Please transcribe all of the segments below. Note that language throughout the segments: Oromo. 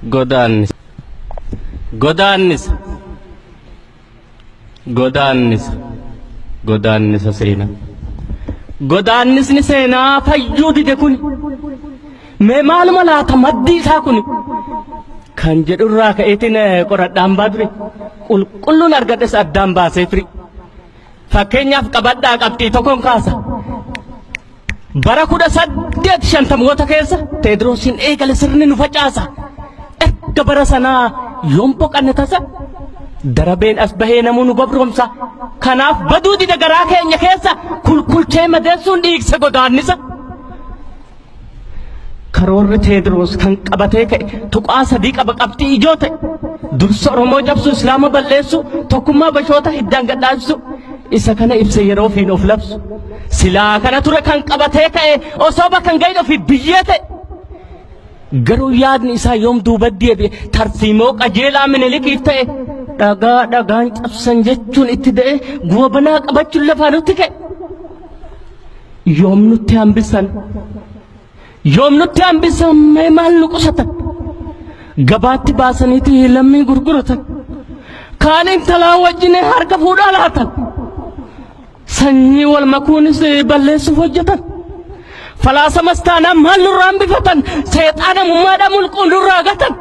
Godaannis godaannis godaannis godaannisa seenaa godaannisni seenaa fayyuu dide kun mee maaluma laata maddii isaa kun kan jedhurraa ka'eetiin qoradhaan baadure qulqulluun argadhes addaan baasee firi fakkeenyaaf qabadhaa qabxii tokkoon kaasa bara 1850 keessa Teediroosiin eegale sirni nu facaasa erga bara sanaa yoom boqanne tasa darabeen as bahee namuu nu gabroomsa kanaaf baduu dide garaa keenya keessa kulkulchee madeessuun dhiigse godaannisa karoorri Teediroos kan qabatee ka'e tuqaa sadii qaba qabxii ijoo ta'e dursa Oromoo cabsu Islaama balleessu tokkummaa bashoota hiddaan gadhaabsu isa kana ibsa yeroo fiin of labsu silaa kana ture kan qabatee ka'e osoo bakkan ga'e ofi biyyee ta'e garuu yaadni isaa yoom duuba deebi'e tarsiimoo qajeelaa Minilikiif ta'e dhagaan cabsan jechuun itti da'e goobanaa qabachuun lafaa nutti ka'e yoom nutti hambisan mee maal nu qusatan gabaatti baasaniiti lammii gurguratan kaaniin talaa wajjin harka fuudhaa laatan sanyii wal makuunis balleessuuf hojjetan falaasama istaanaa maal nurraa hambifatan seexaana mummaadhaa mulquun nurraa gatan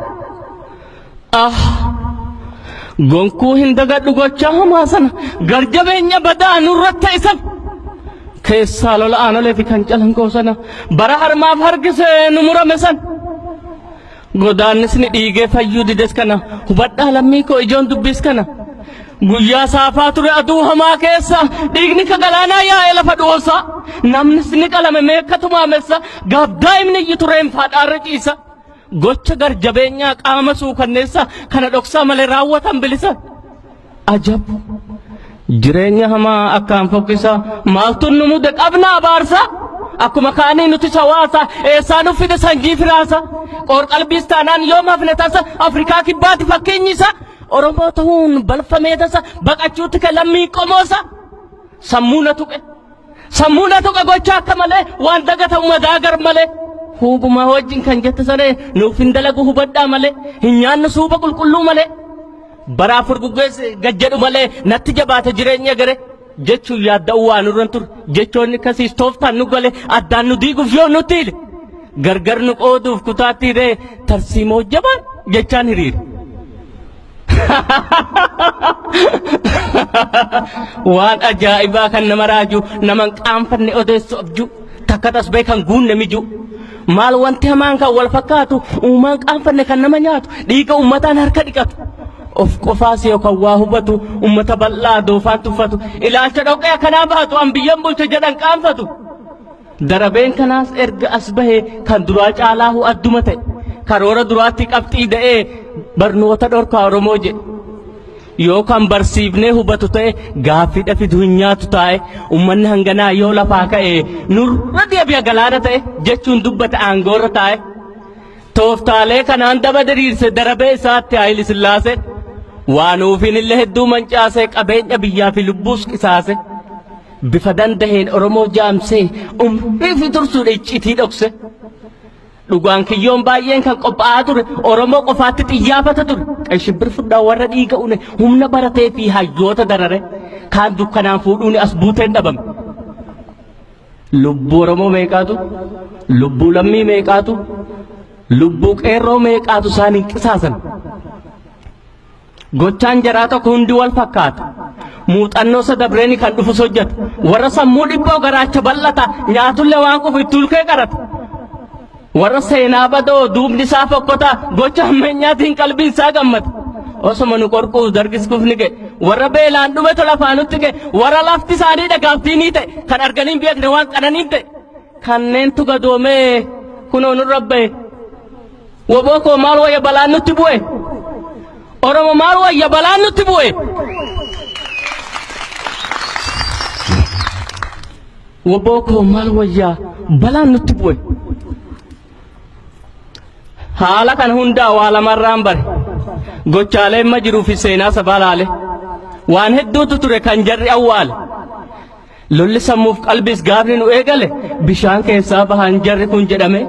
gonkuu hin dagadhu gochaa hamaa sana garjabeenya badaa nurratti ta'isan keessaa lola aanolee fi kan calankoo sana bara harmaaf harkisee nu murame san godaannisni dhiigee fayyuu dides kana hubadhaa lammii koo ijoon dubbis kana guyyaa saafaa ture aduu hamaa keessa dhiigni ka galaanaa yaa'ee lafa dhoosa namnis ni qalame meekkatumaa messa gaaf daa'imni iyyi tureen faadhaarra ciisa gocha garjabeenyaa qaama suukanneessa kana dhoksaa malee raawwatan bilisa ajab jireenya hamaa akkaan fokkisa maaltu nu mude qabna abaarsa akkuma kaanii nuti sawaasa eessaa nu fide sanjii firaasa qorqalbiis taanaan yoom hafne tasa Afrikaa kibbaati fakkeenyi isa Oromoo ta'uun balfamee tasa baqachuutti ka lammii qomoosa sammuu na tuqe gocha akka malee waan dagatamu madaagar malee huubuma wajjin kan jette sanee nuuf hin dalagu hubadhaa malee hin nyaannu suuba qulqulluu malee baraa furguggees gajjedhu malee natti jabaate jireenya gare jechuun yaadda'uu waan nurran ture jechoonni akkasiis tooftaan nu gale addaan nu diiguuf yoo nutti hile gargar nu qooduuf kutaatti hidhee tarsiimoo jabaan jechaan hiriire. waan ajaa'ibaa kan nama raaju naman qaanfanne odeessu abjuu takka tasbee kan guunne mijuu maal wanti hamaan kan wal fakkaatu uumaan qaanfanne kan nama nyaatu dhiiga ummataan harka dhiqatu of qofaas yookaan waa hubatu ummata bal'aa doofaan tuffatu ilaalcha dhoqqee akkanaa baatu an biyyan bulche jedhan qaanfatu darabeen kanaas erga as bahee kan duraa caalaahu adduma ta'e karoora duraatti qabxii da'ee barnoota dhorkaa Oromoo jedhe yookaan barsiifnee hubatu ta'e gaaffii dhafitu hin nyaatu taa'e ummanni hanganaa yoo lafaa ka'e nurra deebi'a galaana ta'e jechuun dubbata aangoorra taa'e tooftaalee kanaan daba diriirse darabee isaatti Haayile Sillaasee waan ufiin illee hedduu mancaasee qabeenya biyyaa fi lubbuus qisaase bifa dandaheen Oromoo jaamsee umrii fi tursuudha iccitii dhokse dhugaan kiyyoon baay'een kan qophaa'aa ture Oromoo qofaatti xiyyaafata ture qashibbir fudhaa warra dhiiga une humna baratee fi hayyoota darare kaan dukkanaan fuudhuun as buuteen dhabame lubbuu Oromoo meeqaatu lubbuu lammii meeqaatu lubbuu qeerroo meeqaatu isaanii qisaasan gochaan jaraa tokko hundi wal fakkaata muuxannoo sadabreeni kan dhufus hojjeta warra sammuu dhibboo garaacha bal'ata nyaatullee waan qofu itti ulkee qarata warra seenaa badoo duubni isaa fokkota gocha ammeenyaatiin qalbiin isaa gammata osoma nu qorquus dargiskuuf ni ga'e warra beelaan dhume tola faanutti ga'e warra lafti isaanii dhagaaftii ni ta'e kan arganiin beekne waan qananiin ta'e kanneentu gadoomee kunoo nurra bahe woboo koo maal wayya balaan nutti bu'e Oromo maal wayya balaan nutti bu'e woboo koo maal wayya balaan nutti bu'e haala kan hundaa waa lamarraan bare gochaalee amma jiruu fi seenaa sabaa laale waan hedduutu ture kan jarri awwaale lolli sammuuf qalbiis gaafni nu eegale bishaan keessaa bahan jarri kun jedhame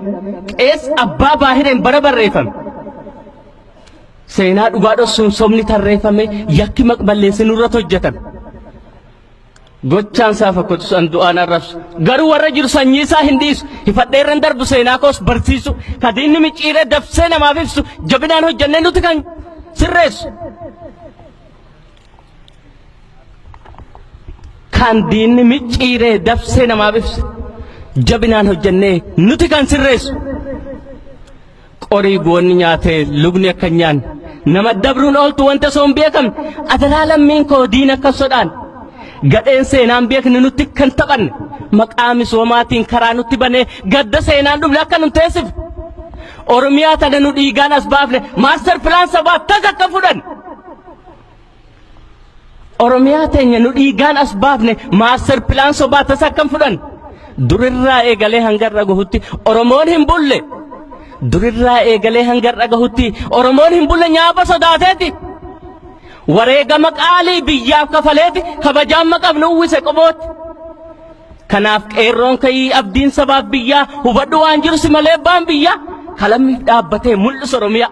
qees abbaa baahireen bara barreeffame seenaa dhugaa dhoksuun sobni tarreeffame yakki maqballeessi nurratti hojjetan gochaan isaa fakkaatu san du'aan arrabsu garuu warra jiru sanyii isaa hin dhiisu hifadheerran darbu seenaa koos barsiisu ka diinni micciiree dabsee namaaf ibsu jabinaan hojjennee nuti kan sirreessu kan diinni micciiree dabsee namaaf ibsu jabinaan hojjennee nuti kan sirreessu qorii goonni nyaatee lugni akka nyaan nama dabruun ooltu wanta soon beekam adalaa lammiin koo diin akka sodaan gadheen seenaan beekne nuti kan taphanne maqaa misoomaatiin karaa nutti banee gadda seenaan dhumne akka nun teessif oromiyaa tana nu dhiigaan as baafne maaster pilaan sabaa tasa akka fudhan oromiyaa teenya nu dhiigaan as baafne maaster pilaan sobaa tasa akka fudhan durirraa eegalee hangarra gahutti oromoon hin bulle durirraa eegalee hangarra gahutti oromoon hin bulle nyaapa sodaateeti wareegama qaalii biyyaaf kafaleeti kabajaan maqabnu uwwise qobooti kanaaf qeerroon ka'ii abdiin sabaaf biyyaa hubadhu waan jiru si malee baan biyyaa kalammiif dhaabbatee mul'isu oromiyaa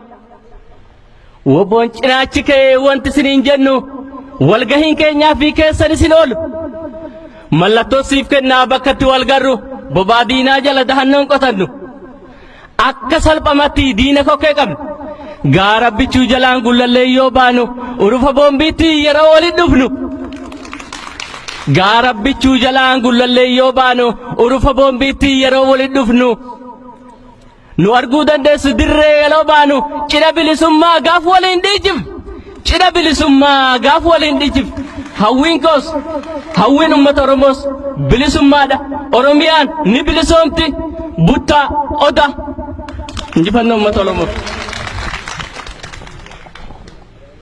woboon cinaachi kee wanti isiniin jennu walgahiin keenyaa fi keessan isin oolu mallattoo siif kennaa bakkatti walgarru bobaa diinaa jala dahannoon qotannu akka salphamatti diina kokkee qabnu gaara bichuu jalaan gullallee yoo baanu urufa boombiitti yeroo waliin dhufnu gaara bichuu jalaan gullallee yoo baanu urufa boombiitti yeroo waliin dhufnu nu arguu dandeessu dirree yeroo baanu cidha bilisummaa gaaf waliin dhiichif cidha bilisummaa gaaf waliin dhiichif hawwiin koos hawwiin ummata oromoos bilisummaadha oromiyaan ni bilisoomti buttaa oda injifannoo ummata oromoof